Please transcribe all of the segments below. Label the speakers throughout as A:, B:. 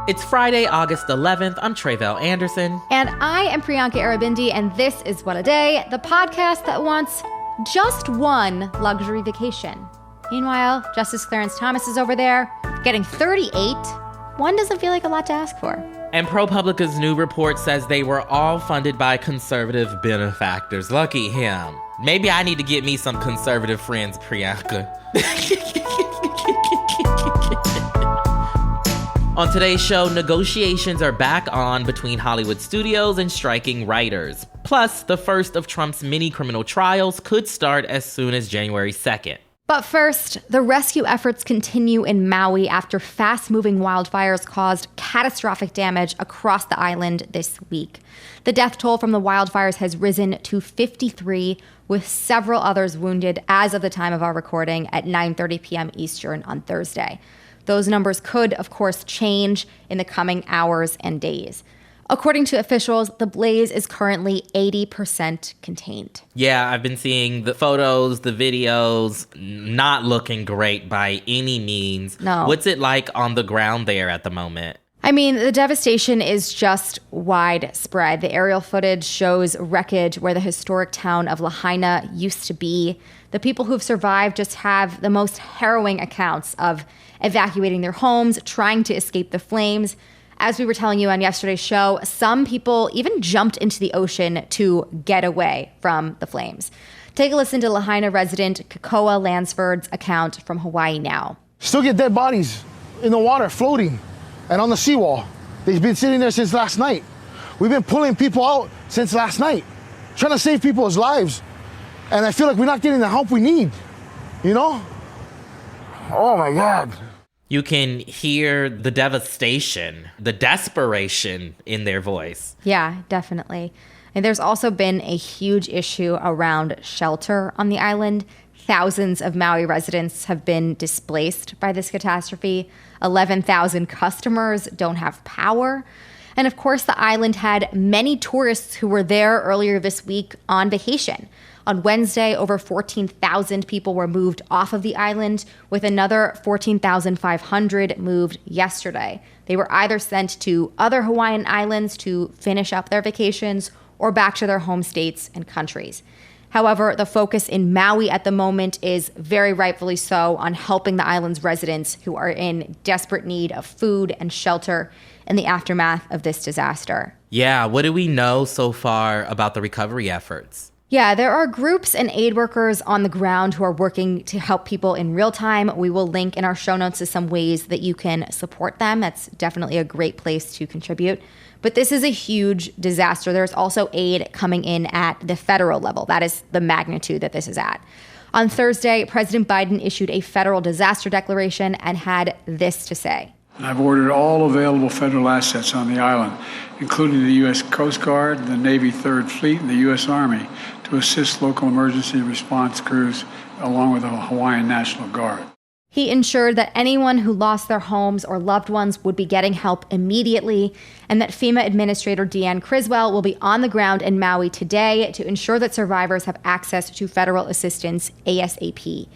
A: It's Friday, August 11th. I'm Tre'vell Anderson.
B: And I am Priyanka Arabindi, and this is What a Day, the podcast that wants just one luxury vacation. Meanwhile, Justice Clarence Thomas is over there, getting 38. One doesn't feel like a lot to ask for.
A: And ProPublica's new report says they were all funded by conservative benefactors. Lucky him. Maybe I need to get me some conservative friends, Priyanka. On today's show, negotiations are back on between Hollywood studios and striking writers. Plus, the first of Trump's many criminal trials could start as soon as January 2nd.
B: But first, the rescue efforts continue in Maui after fast-moving wildfires caused catastrophic damage across the island this week. The death toll from the wildfires has risen to 53, with several others wounded as of the time of our recording at 9:30 p.m. Eastern on Thursday. Those numbers could, of course, change in the coming hours and days. According to officials, the blaze is currently 80% contained.
A: Yeah, I've been seeing the photos, the videos, not looking great by any means.
B: No.
A: What's it like on the ground there at the moment?
B: I mean, the devastation is just widespread. The aerial footage shows wreckage where the historic town of Lahaina used to be. The people who've survived just have the most harrowing accounts of evacuating their homes, trying to escape the flames. As we were telling you on yesterday's show, some people even jumped into the ocean to get away from the flames. Take a listen to Lahaina resident Kakoa Lansford's account from Hawaii Now.
C: Still get dead bodies in the water floating and on the seawall. They've been sitting there since last night. We've been pulling people out since last night, trying to save people's lives. And I feel like we're not getting the help we need, you know? Oh my God.
A: You can hear the devastation, the desperation in their voice.
B: Yeah, definitely. And there's also been a huge issue around shelter on the island. Thousands of Maui residents have been displaced by this catastrophe. 11,000 customers don't have power. And of course, the island had many tourists who were there earlier this week on vacation. On Wednesday, over 14,000 people were moved off of the island, with another 14,500 moved yesterday. They were either sent to other Hawaiian islands to finish up their vacations or back to their home states and countries. However, the focus in Maui at the moment is very rightfully so on helping the island's residents who are in desperate need of food and shelter in the aftermath of this disaster.
A: Yeah, what do we know so far about the recovery efforts?
B: Yeah, there are groups and aid workers on the ground who are working to help people in real time. We will link in our show notes to some ways that you can support them. That's definitely a great place to contribute. But this is a huge disaster. There's also aid coming in at the federal level. That is the magnitude that this is at. On Thursday, President Biden issued a federal disaster declaration and had this to say.
D: I've ordered all available federal assets on the island, including the U.S. Coast Guard, the Navy Third Fleet, and the U.S. Army, to assist local emergency response crews along with the Hawaiian National Guard.
B: He ensured that anyone who lost their homes or loved ones would be getting help immediately, and that FEMA Administrator Deanne Criswell will be on the ground in Maui today to ensure that survivors have access to federal assistance ASAP.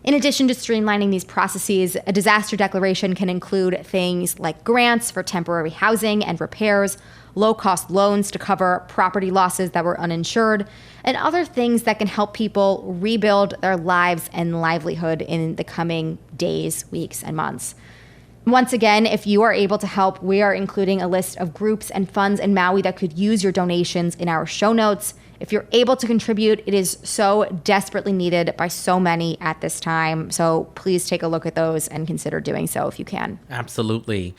B: In addition to streamlining these processes, a disaster declaration can include things like grants for temporary housing and repairs, low-cost loans to cover property losses that were uninsured, and other things that can help people rebuild their lives and livelihood in the coming days, weeks, and months. Once again, if you are able to help, we are including a list of groups and funds in Maui that could use your donations in our show notes. If you're able to contribute, it is so desperately needed by so many at this time. So please take a look at those and consider doing so if you can.
A: Absolutely.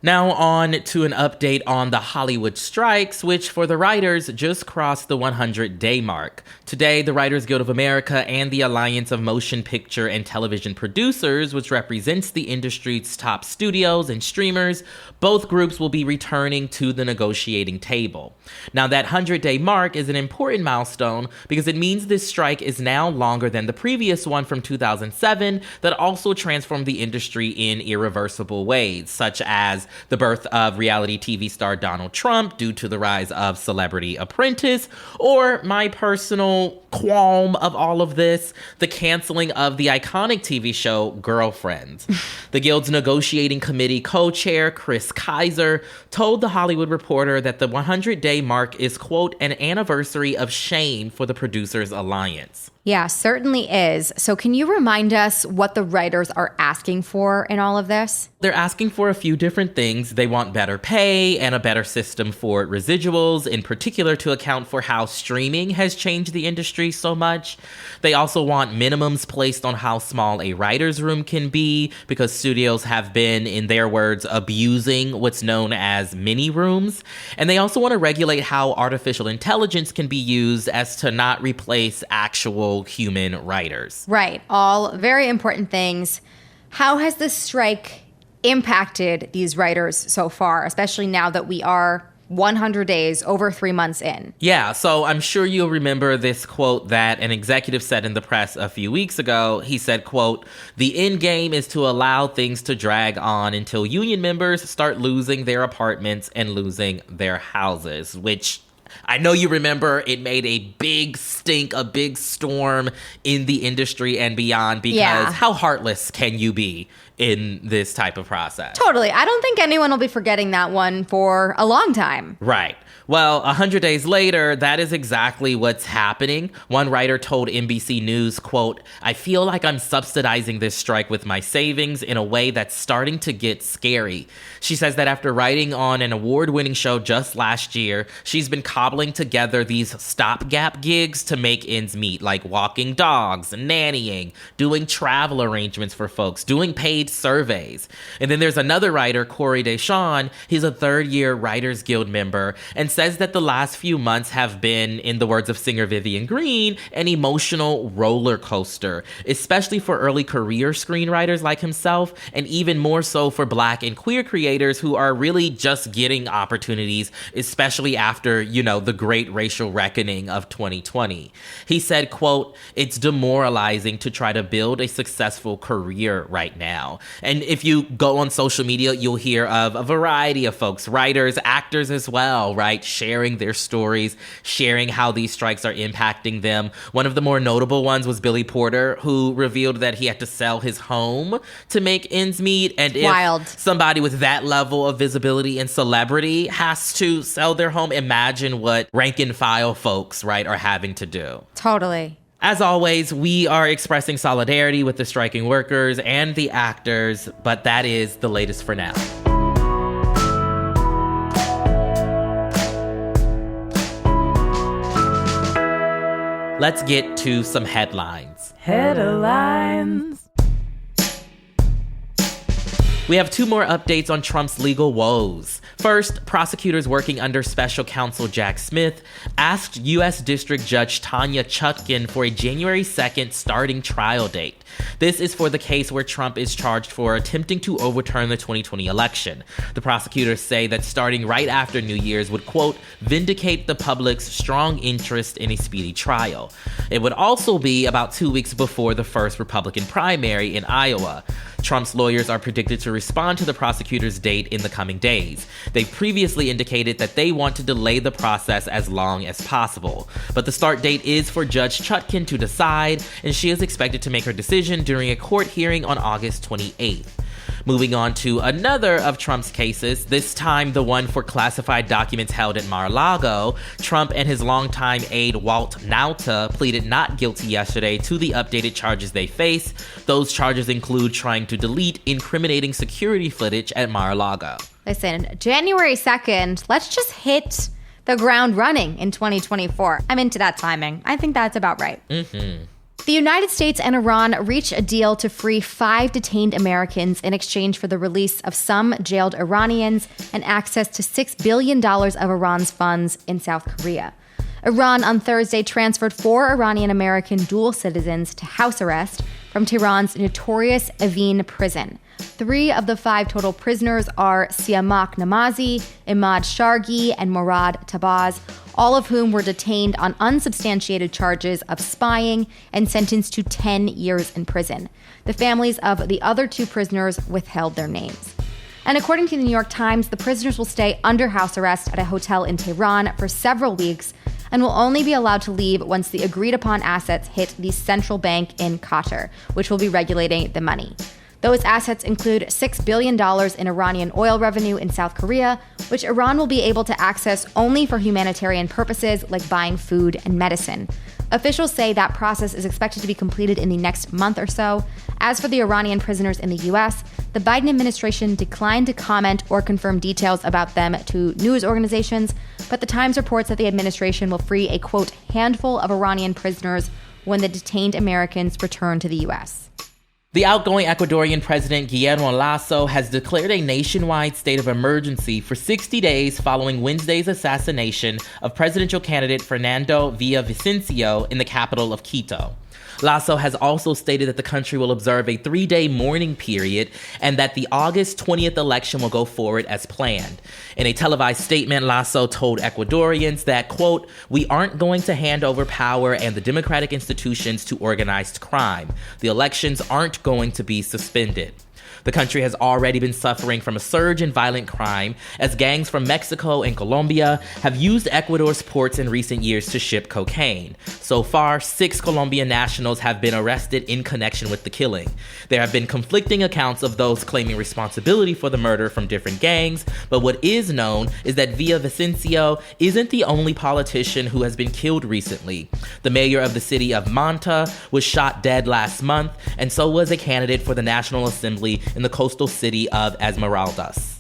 A: Now on to an update on the Hollywood strikes, which for the writers just crossed the 100-day mark. Today, the Writers Guild of America and the Alliance of Motion Picture and Television Producers, which represents the industry's top studios and streamers, both groups will be returning to the negotiating table. Now, that 100-day mark is an important milestone because it means this strike is now longer than the previous one from 2007 that also transformed the industry in irreversible ways, such as the birth of reality TV star Donald Trump due to the rise of Celebrity Apprentice, or my personal qualm of all of this, the canceling of the iconic TV show Girlfriends. The Guild's negotiating committee co-chair, Chris Kaiser, told The Hollywood Reporter that the 100-day mark is, quote, an anniversary of shame for the Producers Alliance.
B: Yeah, certainly is. So can you remind us what the writers are asking for in all of this?
A: They're asking for a few different things. They want better pay and a better system for residuals, in particular to account for how streaming has changed the industry so much. They also want minimums placed on how small a writer's room can be, because studios have been, in their words, abusing what's known as mini rooms. And they also want to regulate how artificial intelligence can be used as to not replace actual human writers.
B: Right. All very important things. How has this strike impacted these writers so far, especially now that we are 100 days, over 3 months in?
A: Yeah, so I'm sure you'll remember this quote that an executive said in the press a few weeks ago. He said, quote, "The end game is to allow things to drag on until union members start losing their apartments and losing their houses," which I know you remember. It made a big stink, a big storm in the industry and beyond, because how heartless can you be in this type of process?
B: Totally. I don't think anyone will be forgetting that one for a long time.
A: Right. Well, 100 days later, that is exactly what's happening. One writer told NBC News, quote, "I feel like I'm subsidizing this strike with my savings in a way that's starting to get scary." She says that after writing on an award-winning show just last year, she's been cobbling together these stopgap gigs to make ends meet, like walking dogs, nannying, doing travel arrangements for folks, doing paid surveys. And then there's another writer, Corey Deshawn. He's a third-year Writers Guild member, and says that the last few months have been, in the words of singer Vivian Green, an emotional roller coaster, especially for early career screenwriters like himself, and even more so for Black and queer creators who are really just getting opportunities, especially after, the great racial reckoning of 2020. He said, quote, "It's demoralizing to try to build a successful career right now." And if you go on social media, you'll hear of a variety of folks, writers, actors as well, right? Sharing their stories, sharing how these strikes are impacting them. One of the more notable ones was Billy Porter, who revealed that he had to sell his home to make ends meet. And if somebody with that level of visibility and celebrity has to sell their home, imagine what rank and file folks, right, are having to do.
B: Totally.
A: As always, we are expressing solidarity with the striking workers and the actors, but that is the latest for now. Let's get to some headlines.
E: Headlines.
A: We have two more updates on Trump's legal woes. First, prosecutors working under special counsel Jack Smith asked U.S. District Judge Tanya Chutkan for a January 2nd starting trial date. This is for the case where Trump is charged for attempting to overturn the 2020 election. The prosecutors say that starting right after New Year's would, quote, vindicate the public's strong interest in a speedy trial. It would also be about 2 weeks before the first Republican primary in Iowa. Trump's lawyers are predicted to respond to the prosecutor's date in the coming days. They've previously indicated that they want to delay the process as long as possible. But the start date is for Judge Chutkan to decide, and she is expected to make her decision during a court hearing on August 28th. Moving on to another of Trump's cases, this time the one for classified documents held at Mar-a-Lago. Trump and his longtime aide Walt Nauta pleaded not guilty yesterday to the updated charges they face. Those charges include trying to delete incriminating security footage at Mar-a-Lago.
B: Listen, January 2nd, let's just hit the ground running in 2024. I'm into that timing. I think that's about right.
A: Mm-hmm.
B: The United States and Iran reached a deal to free 5 detained Americans in exchange for the release of some jailed Iranians and access to $6 billion of Iran's funds in South Korea. Iran on Thursday transferred 4 Iranian-American dual citizens to house arrest from Tehran's notorious Evin prison. 3 of the 5 total prisoners are Siamak Namazi, Imad Shargi, and Murad Tabaz, all of whom were detained on unsubstantiated charges of spying and sentenced to 10 years in prison. The families of the other 2 prisoners withheld their names. And according to the New York Times, the prisoners will stay under house arrest at a hotel in Tehran for several weeks and will only be allowed to leave once the agreed-upon assets hit the central bank in Qatar, which will be regulating the money. Those assets include $6 billion in Iranian oil revenue in South Korea, which Iran will be able to access only for humanitarian purposes like buying food and medicine. Officials say that process is expected to be completed in the next month or so. As for the Iranian prisoners in the U.S., the Biden administration declined to comment or confirm details about them to news organizations, but the Times reports that the administration will free a, quote, handful of Iranian prisoners when the detained Americans return to the U.S.
A: The outgoing Ecuadorian president Guillermo Lasso has declared a nationwide state of emergency for 60 days following Wednesday's assassination of presidential candidate Fernando Villavicencio in the capital of Quito. Lasso has also stated that the country will observe a 3-day mourning period and that the August 20th election will go forward as planned. In a televised statement, Lasso told Ecuadorians that, quote, "We aren't going to hand over power and the democratic institutions to organized crime. The elections aren't going to be suspended." The country has already been suffering from a surge in violent crime as gangs from Mexico and Colombia have used Ecuador's ports in recent years to ship cocaine. So far, 6 Colombian nationals have been arrested in connection with the killing. There have been conflicting accounts of those claiming responsibility for the murder from different gangs, but what is known is that Villavicencio isn't the only politician who has been killed recently. The mayor of the city of Manta was shot dead last month, and so was a candidate for the National Assembly in the coastal city of Esmeraldas.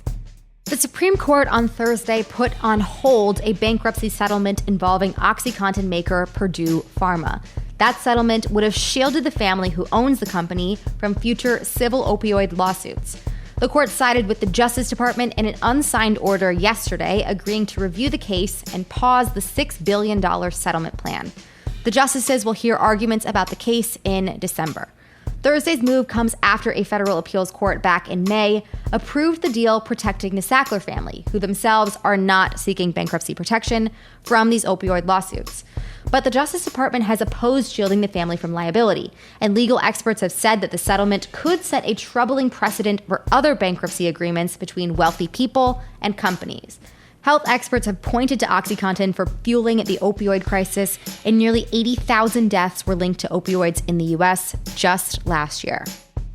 B: The Supreme Court on Thursday put on hold a bankruptcy settlement involving OxyContin-maker Purdue Pharma. That settlement would have shielded the family who owns the company from future civil opioid lawsuits. The court sided with the Justice Department in an unsigned order yesterday, agreeing to review the case and pause the $6 billion settlement plan. The justices will hear arguments about the case in December. Thursday's move comes after a federal appeals court back in May approved the deal protecting the Sackler family, who themselves are not seeking bankruptcy protection from these opioid lawsuits. But the Justice Department has opposed shielding the family from liability, and legal experts have said that the settlement could set a troubling precedent for other bankruptcy agreements between wealthy people and companies. Health experts have pointed to OxyContin for fueling the opioid crisis, and nearly 80,000 deaths were linked to opioids in the U.S. just last year.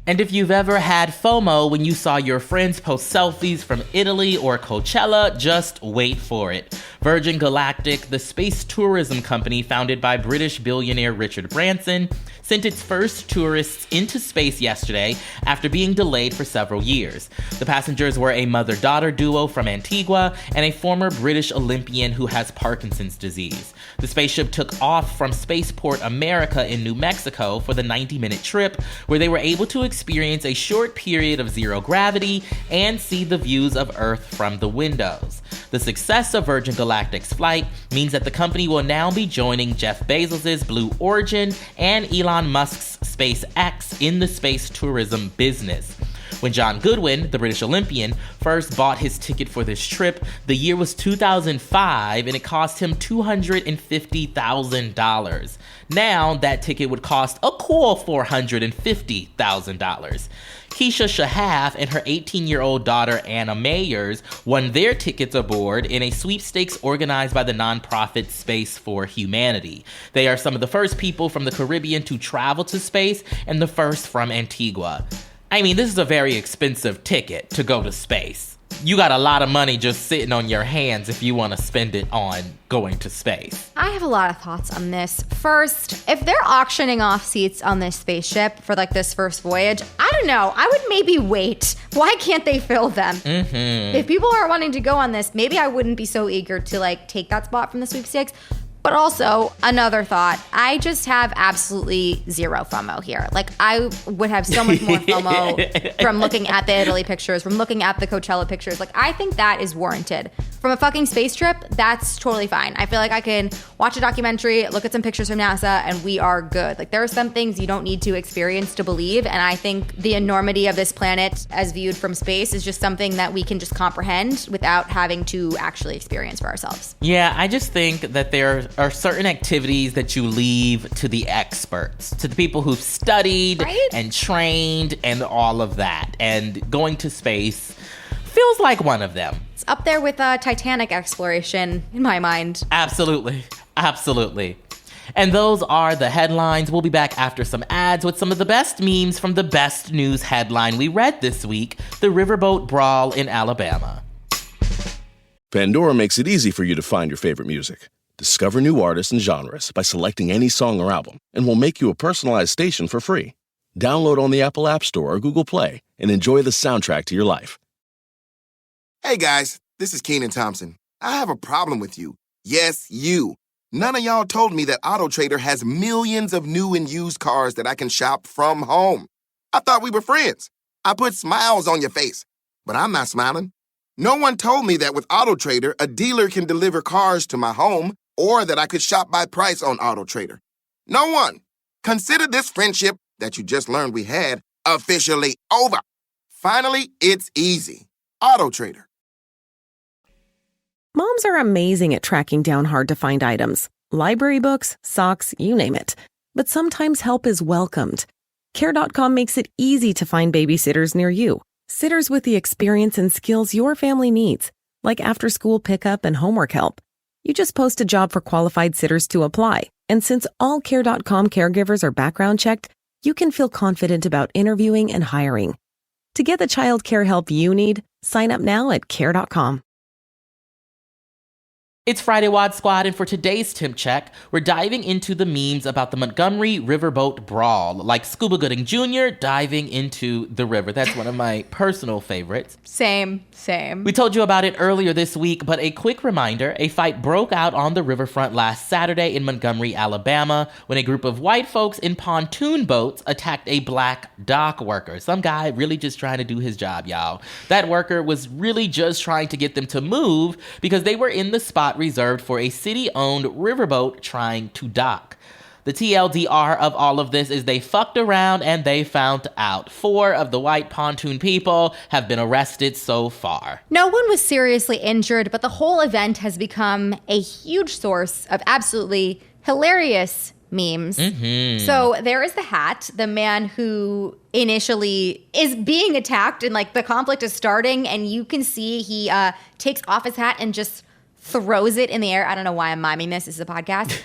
A: And if you've ever had FOMO when you saw your friends post selfies from Italy or Coachella, just wait for it. Virgin Galactic, the space tourism company founded by British billionaire Richard Branson, sent its first tourists into space yesterday after being delayed for several years. The passengers were a mother-daughter duo from Antigua and a former British Olympian who has Parkinson's disease. The spaceship took off from Spaceport America in New Mexico for the 90-minute trip, where they were able to experience a short period of zero gravity and see the views of Earth from the windows. The success of Virgin Galactic's flight means that the company will now be joining Jeff Bezos' Blue Origin and Elon Musk's SpaceX in the space tourism business. When John Goodwin, the British Olympian, first bought his ticket for this trip, the year was 2005 and it cost him $250,000. Now, that ticket would cost a cool $450,000. Keisha Shahaf and her 18-year-old daughter Anna Mayers won their tickets aboard in a sweepstakes organized by the nonprofit Space for Humanity. They are some of the first people from the Caribbean to travel to space and the first from Antigua. I mean, this is a very expensive ticket to go to space. You got a lot of money just sitting on your hands if you want to spend it on going to space.
B: I have a lot of thoughts on this. First, if they're auctioning off seats on this spaceship for like this first voyage, I don't know. I would maybe wait. Why can't they fill them? If people are wanting to go on this, maybe I wouldn't be so eager to like take that spot from the sweepstakes. But also, another thought, I just have absolutely zero FOMO here. Like, I would have so much more FOMO from looking at the Italy pictures, from looking at the Coachella pictures. Like, I think that is warranted. From a fucking space trip, that's totally fine. I feel like I can watch a documentary, look at some pictures from NASA, and we are good. Like, there are some things you don't need to experience to believe, and I think the enormity of this planet as viewed from space is just something that we can just comprehend without having to actually experience for ourselves.
A: Yeah, I just think that there are certain activities that you leave to the experts, to the people who've studied and trained and all of that. And going to space feels like one of them.
B: It's up there with Titanic exploration in my mind.
A: Absolutely. And those are the headlines. We'll be back after some ads with some of the best memes from the best news headline we read this week, the riverboat brawl in Alabama.
F: Pandora makes it easy for you to find your favorite music. Discover new artists and genres by selecting any song or album, and we'll make you a personalized station for free. Download on the Apple App Store or Google Play and enjoy the soundtrack to your life.
G: Hey guys, this is Kenan Thompson. I have a problem with you. Yes, you. None of y'all told me that AutoTrader has millions of new and used cars that I can shop from home. I thought we were friends. I put smiles on your face, but I'm not smiling. No one told me that with AutoTrader, a dealer can deliver cars to my home or that I could shop by price on AutoTrader. No one. Consider this friendship that you just learned we had officially over. Finally, it's easy. AutoTrader.
H: Moms are amazing at tracking down hard-to-find items. Library books, socks, you name it. But sometimes help is welcomed. Care.com makes it easy to find babysitters near you. Sitters with the experience and skills your family needs, like after-school pickup and homework help. You just post a job for qualified sitters to apply. And since all Care.com caregivers are background checked, you can feel confident about interviewing and hiring. To get the child care help you need, sign up now at Care.com.
A: It's Friday Wad Squad, and for today's Temp Check, we're diving into the memes about the Montgomery Riverboat Brawl, like Scuba Gooding Jr. diving into the river. That's one of my personal favorites.
B: Same.
A: We told you about it earlier this week, but a quick reminder, a fight broke out on the riverfront last Saturday in Montgomery, Alabama, when a group of white folks in pontoon boats attacked a black dock worker. Some guy really just trying to do his job, y'all. That worker was really just trying to get them to move because they were in the spot reserved for a city-owned riverboat trying to dock. The TLDR of all of this is they fucked around and they found out. 4 of the white pontoon people have been arrested so far.
B: No one was seriously injured, but the whole event has become a huge source of absolutely hilarious memes.
A: Mm-hmm.
B: So there is the hat, the man who initially is being attacked and like the conflict is starting, and you can see he takes off his hat and just throws it in the air. I don't know why I'm miming this. This is a podcast.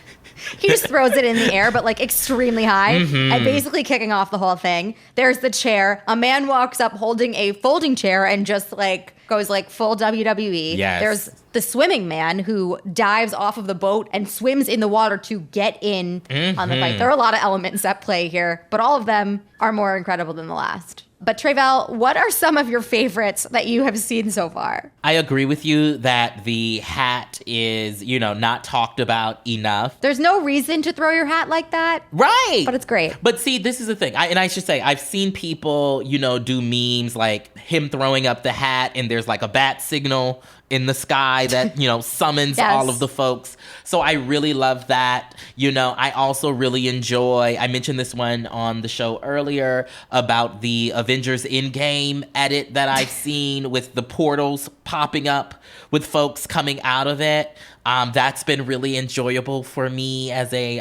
B: He just throws it in the air, but like extremely high, and basically kicking off the whole thing. There's the chair. A man walks up holding a folding chair and just like goes like full WWE.
A: Yes.
B: There's the swimming man who dives off of the boat and swims in the water to get in on the fight. There are a lot of elements at play here, but all of them are more incredible than the last. But Tre'vell, what are some of your favorites that you have seen so far?
A: I agree with you that the hat is, not talked about enough.
B: There's no reason to throw your hat like that.
A: Right.
B: But it's great.
A: But see, this is the thing. I should say, I've seen people, do memes like him throwing up the hat and there's like a bat signal in the sky that, summons
B: Yes.
A: all of the folks. So I really love that. I also really enjoy, I mentioned this one on the show earlier about the Avengers Endgame edit that I've seen with the portals popping up with folks coming out of it. That's been really enjoyable for me as a,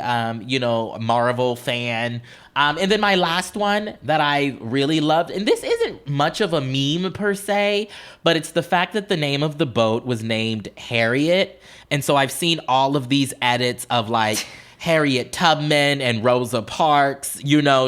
A: Marvel fan. And then my last one that I really loved, and this isn't much of a meme per se, but it's the fact that the name of the boat was named Harriet. And so I've seen all of these edits of like Harriet Tubman and Rosa Parks,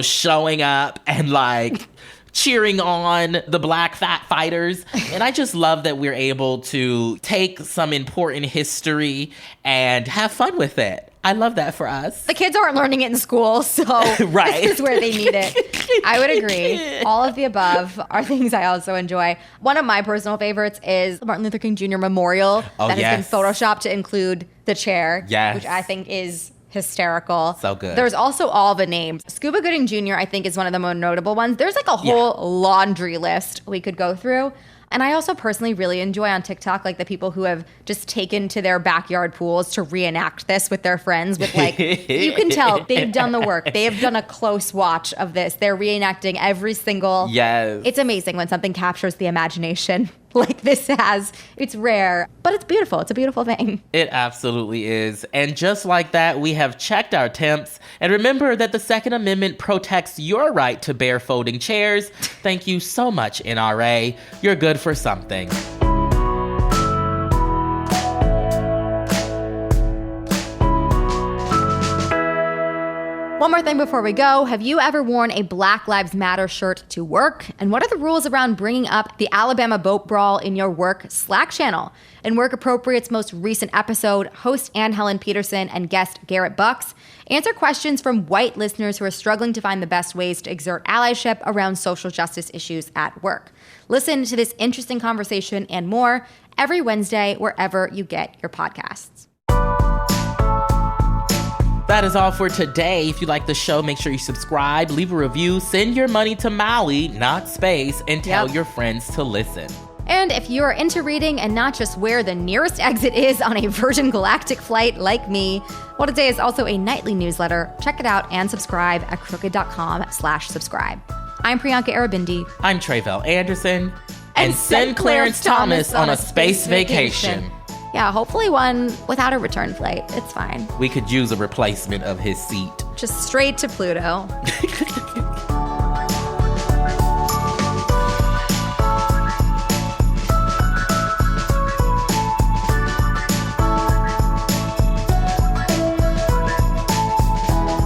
A: showing up and like cheering on the black fat fighters. And I just love that we're able to take some important history and have fun with it. I love that for us.
B: The kids aren't learning it in school, so
A: Right.
B: This is where they need it. I would agree. All of the above are things I also enjoy. One of my personal favorites is Martin Luther King Jr. Memorial that has been photoshopped to include the chair, which I think is hysterical.
A: So good.
B: There's also all the names. Scuba Gooding Jr., I think, is one of the more notable ones. There's like a whole laundry list we could go through. And I also personally really enjoy on TikTok, like the people who have just taken to their backyard pools to reenact this with their friends with like, you can tell they've done the work. They have done a close watch of this. They're reenacting every single.
A: Yes.
B: It's amazing when something captures the imagination like this has. It's rare, but it's beautiful. It's a beautiful thing.
A: It absolutely is. And just like that, we have checked our temps. And remember that the Second Amendment protects your right to bear folding chairs. Thank you so much, NRA. You're good for something.
B: One more thing before we go. Have you ever worn a Black Lives Matter shirt to work? And what are the rules around bringing up the Alabama boat brawl in your work Slack channel? In Work Appropriate's most recent episode, host Ann Helen Peterson and guest Garrett Bucks answer questions from white listeners who are struggling to find the best ways to exert allyship around social justice issues at work. Listen to this interesting conversation and more every Wednesday wherever you get your podcasts.
A: That is all for today. If you like the show, make sure you subscribe, leave a review, send your money to Maui, not space, and tell your friends to listen.
B: And if you're into reading and not just where the nearest exit is on a Virgin Galactic flight like me, What a Day is also a nightly newsletter. Check it out and subscribe at crooked.com/subscribe. I'm Priyanka Arabindi.
A: I'm Tre'vell Anderson. And send Clarence Thomas on a space vacation.
B: Yeah, hopefully one without a return flight. It's fine.
A: We could use a replacement of his seat.
B: Just straight to Pluto.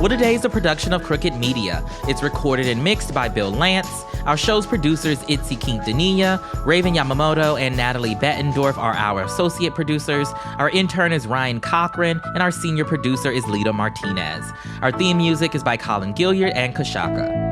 A: What a Day is a production of Crooked Media. It's recorded and mixed by Bill Lance. Our show's producers, Itzy Quintanilla, Raven Yamamoto, and Natalie Bettendorf are our associate producers. Our intern is Ryan Cochran, and our senior producer is Lita Martinez. Our theme music is by Colin Gilliard and Kashaka.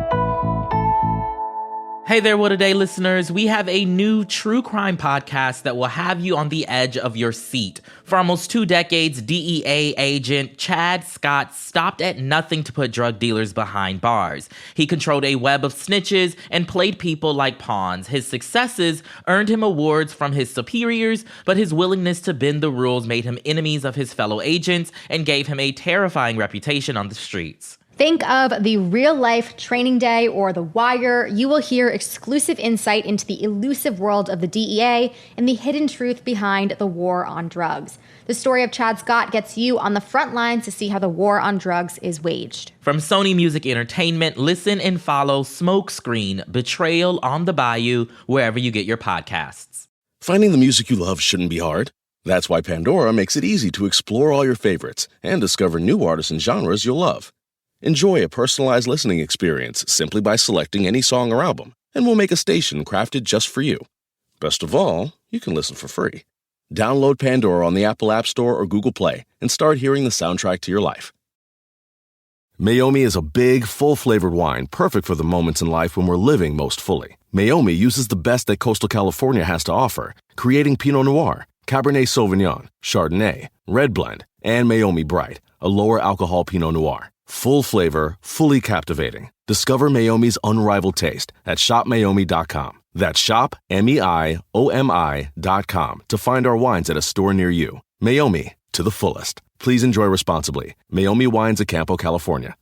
A: Hey there, What a Day listeners. We have a new true crime podcast that will have you on the edge of your seat. For almost 2 decades, DEA agent Chad Scott stopped at nothing to put drug dealers behind bars. He controlled a web of snitches and played people like pawns. His successes earned him awards from his superiors, but his willingness to bend the rules made him enemies of his fellow agents and gave him a terrifying reputation on the streets.
B: Think of the Real Life Training Day or The Wire. You will hear exclusive insight into the elusive world of the DEA and the hidden truth behind the war on drugs. The story of Chad Scott gets you on the front lines to see how the war on drugs is waged.
A: From Sony Music Entertainment, listen and follow Smokescreen, Betrayal on the Bayou, wherever you get your podcasts.
F: Finding the music you love shouldn't be hard. That's why Pandora makes it easy to explore all your favorites and discover new artists and genres you'll love. Enjoy a personalized listening experience simply by selecting any song or album, and we'll make a station crafted just for you. Best of all, you can listen for free. Download Pandora on the Apple App Store or Google Play and start hearing the soundtrack to your life. Naomi is a big, full-flavored wine perfect for the moments in life when we're living most fully. Naomi uses the best that coastal California has to offer, creating Pinot Noir, Cabernet Sauvignon, Chardonnay, Red Blend, and Naomi Bright, a lower alcohol Pinot Noir. Full flavor, fully captivating. Discover Naomi's unrivaled taste at shopnaomi.com. That's shop, MEIOMI.com to find our wines at a store near you. Naomi, to the fullest. Please enjoy responsibly. Naomi Wines of Campo, California.